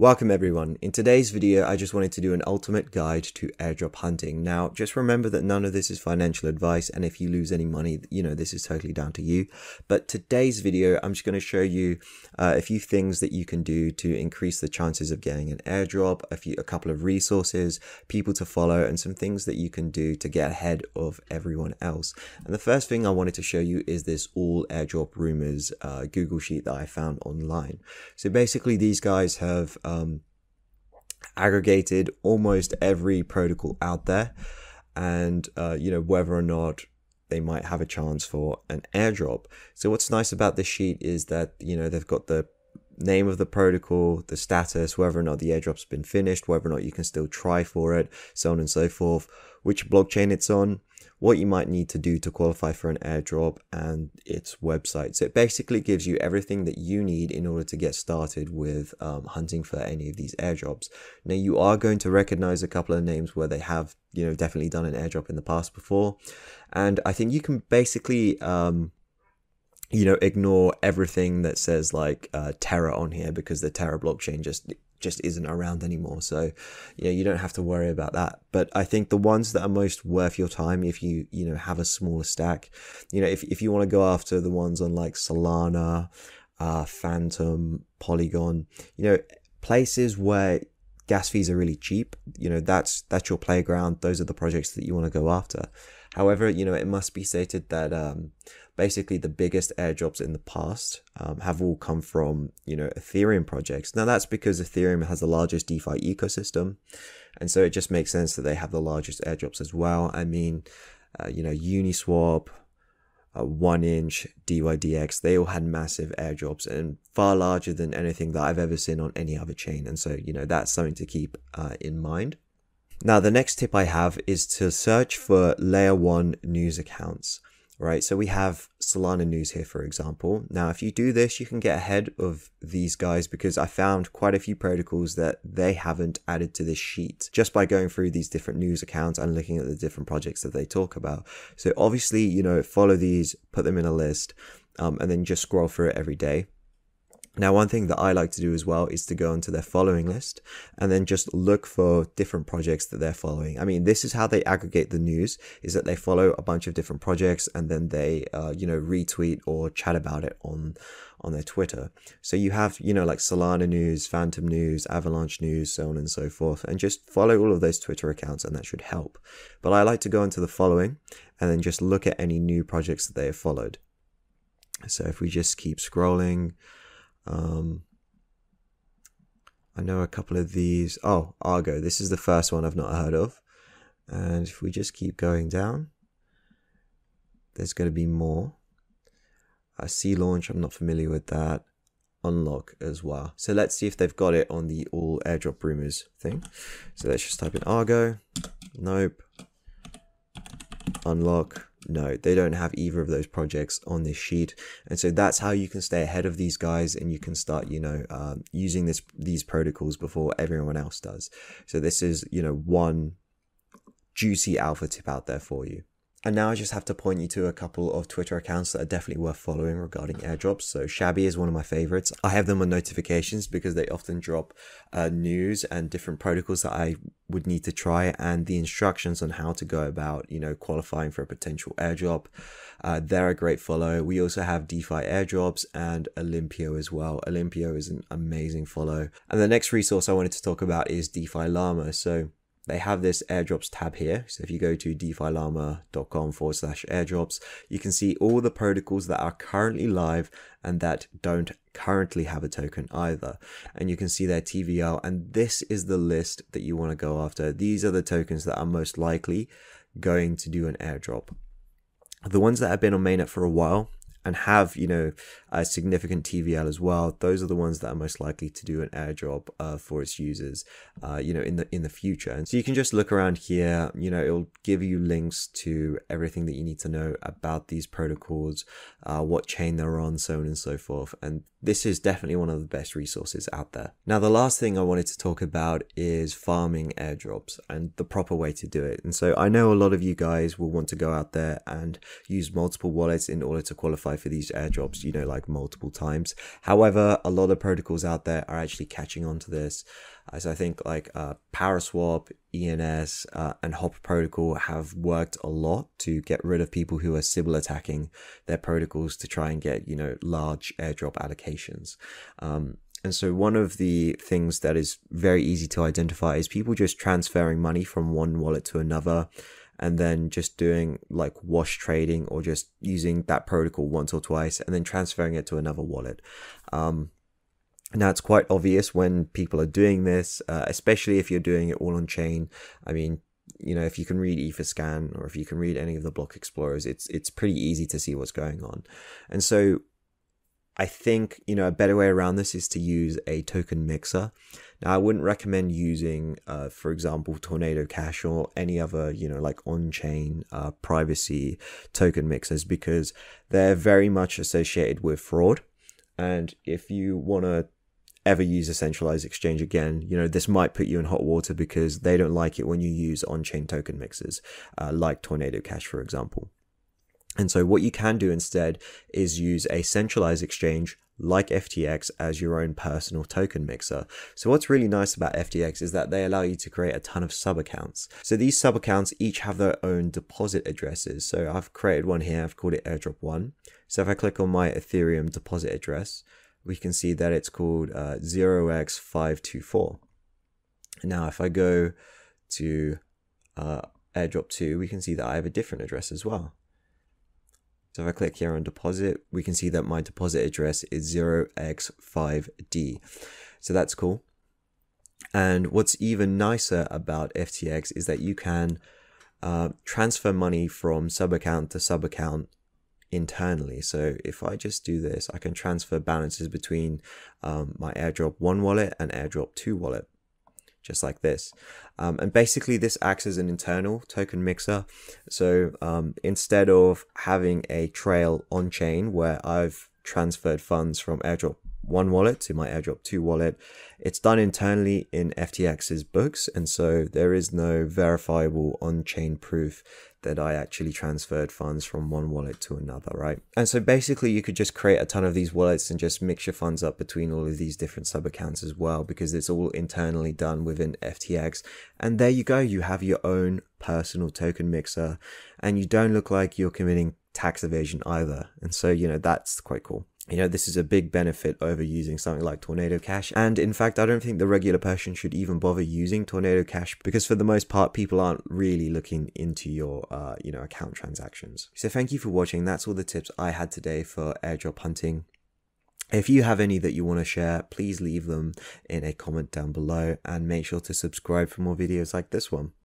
Welcome everyone. In today's video, I just wanted to do an ultimate guide to airdrop hunting. Now, just remember that none of this is financial advice, and if you lose any money, this is totally down to you. But today's video, I'm just going to show you a few things that you can do to increase the chances of getting an airdrop, a couple of resources, people to follow, and some things that you can do to get ahead of everyone else. And the first thing I wanted to show you is this all airdrop rumors Google sheet that I found online. So basically, these guys have aggregated almost every protocol out there, and whether or not they might have a chance for an airdrop. So what's nice about this sheet is that they've got the name of the protocol, the status, whether or not the airdrop's been finished, whether or not you can still try for it, so on and so forth, which blockchain it's on, what you might need to do to qualify for an airdrop, and its website. So it basically gives you everything that you need in order to get started with hunting for any of these airdrops. Now, you are going to recognize a couple of names where they have definitely done an airdrop in the past before, and I think you can basically ignore everything that says like Terra on here, because the Terra blockchain just isn't around anymore. So you don't have to worry about that. But I think the ones that are most worth your time, if you have a smaller stack, if you want to go after the ones on like Solana, Phantom, Polygon, places where gas fees are really cheap, that's your playground. Those are the projects that you want to go after. However, it must be stated that basically the biggest airdrops in the past have all come from Ethereum projects. Now, that's because Ethereum has the largest DeFi ecosystem, and so it just makes sense that they have the largest airdrops as well. I mean, Uniswap, 1inch, dYdX, they all had massive airdrops and far larger than anything that I've ever seen on any other chain. And so that's something to keep in mind. Now, the next tip I have is to search for layer 1 news accounts, right? So we have Solana news here, for example. Now, if you do this, you can get ahead of these guys, because I found quite a few protocols that they haven't added to this sheet just by going through these different news accounts and looking at the different projects that they talk about. So obviously, follow these, put them in a list, and then just scroll through it every day. Now, one thing that I like to do as well is to go onto their following list and then just look for different projects that they're following. I mean, this is how they aggregate the news, is that they follow a bunch of different projects and then they, retweet or chat about it on their Twitter. So you have, like Solana news, Phantom news, Avalanche news, so on and so forth, and just follow all of those Twitter accounts, and that should help. But I like to go into the following and then just look at any new projects that they have followed. So if we just keep scrolling, I know a couple of these. Oh, Argo. This is the first one I've not heard of. And if we just keep going down, there's going to be more. Sea Launch, I'm not familiar with that. Unlock as well. So let's see if they've got it on the all airdrop rumors thing. So let's just type in Argo. Nope. Unlock. No, they don't have either of those projects on this sheet. And so that's how you can stay ahead of these guys, and you can start, using these protocols before everyone else does. So this is, one juicy alpha tip out there for you. And now I just have to point you to a couple of Twitter accounts that are definitely worth following regarding airdrops. So Shabby is one of my favorites. I have them on notifications because they often drop news and different protocols that I would need to try, and the instructions on how to go about, qualifying for a potential airdrop. They're a great follow. We also have DeFi Airdrops and Olympio as well. Olympio is an amazing follow. And the next resource I wanted to talk about is DeFi Llama. So they have this airdrops tab here. So if you go to dFiLlama.com/airdrops, you can see all the protocols that are currently live and that don't currently have a token either. And you can see their TVL, and this is the list that you want to go after. These are the tokens that are most likely going to do an airdrop. The ones that have been on mainnet for a while and have, a significant TVL as well, those are the ones that are most likely to do an airdrop for its users, in the future. And so you can just look around here, it'll give you links to everything that you need to know about these protocols, what chain they're on, so on and so forth. And this is definitely one of the best resources out there. Now, the last thing I wanted to talk about is farming airdrops and the proper way to do it. And so I know a lot of you guys will want to go out there and use multiple wallets in order to qualify qualify for these airdrops, you know, like multiple times. However, a lot of protocols out there are actually catching on to this. As I think like PowerSwap, ENS, and Hop Protocol have worked a lot to get rid of people who are Sybil attacking their protocols to try and get, you know, large airdrop allocations. And so one of the things that is very easy to identify is people just transferring money from one wallet to another, and then just doing like wash trading, or just using that protocol once or twice and then transferring it to another wallet. Now, it's quite obvious when people are doing this, especially if you're doing it all on chain. I mean, you know, if you can read Etherscan, or if you can read any of the block explorers, it's pretty easy to see what's going on. And so I think, you know, a better way around this is to use a token mixer. Now, I wouldn't recommend using, for example, Tornado Cash or any other, you know, like on-chain privacy token mixers, because they're very much associated with fraud. And if you want to ever use a centralized exchange again, you know, this might put you in hot water, because they don't like it when you use on-chain token mixers, like Tornado Cash, for example. And so what you can do instead is use a centralized exchange like FTX as your own personal token mixer. So what's really nice about FTX is that they allow you to create a ton of sub-accounts. So these sub-accounts each have their own deposit addresses. So I've created one here, I've called it Airdrop 1. So if I click on my Ethereum deposit address, we can see that it's called 0x524. Now, if I go to Airdrop 2, we can see that I have a different address as well. So if I click here on deposit, we can see that my deposit address is 0x5D. So that's cool. And what's even nicer about FTX is that you can transfer money from sub-account to sub-account internally. So if I just do this, I can transfer balances between my Airdrop 1 wallet and Airdrop 2 wallet, just like this. And basically this acts as an internal token mixer. So instead of having a trail on chain where I've transferred funds from Airdrop 1 wallet to my Airdrop 2 wallet, it's done internally in FTX's books. And so there is no verifiable on-chain proof that I actually transferred funds from one wallet to another, right? And so basically you could just create a ton of these wallets and just mix your funds up between all of these different sub-accounts as well, because it's all internally done within FTX. And there you go, you have your own personal token mixer, and you don't look like you're committing tax evasion either. And so, you know, that's quite cool. You know, this is a big benefit over using something like Tornado Cash. And in fact, I don't think the regular person should even bother using Tornado Cash, because for the most part, people aren't really looking into your, you know, account transactions. So thank you for watching. That's all the tips I had today for airdrop hunting. If you have any that you want to share, please leave them in a comment down below, and make sure to subscribe for more videos like this one.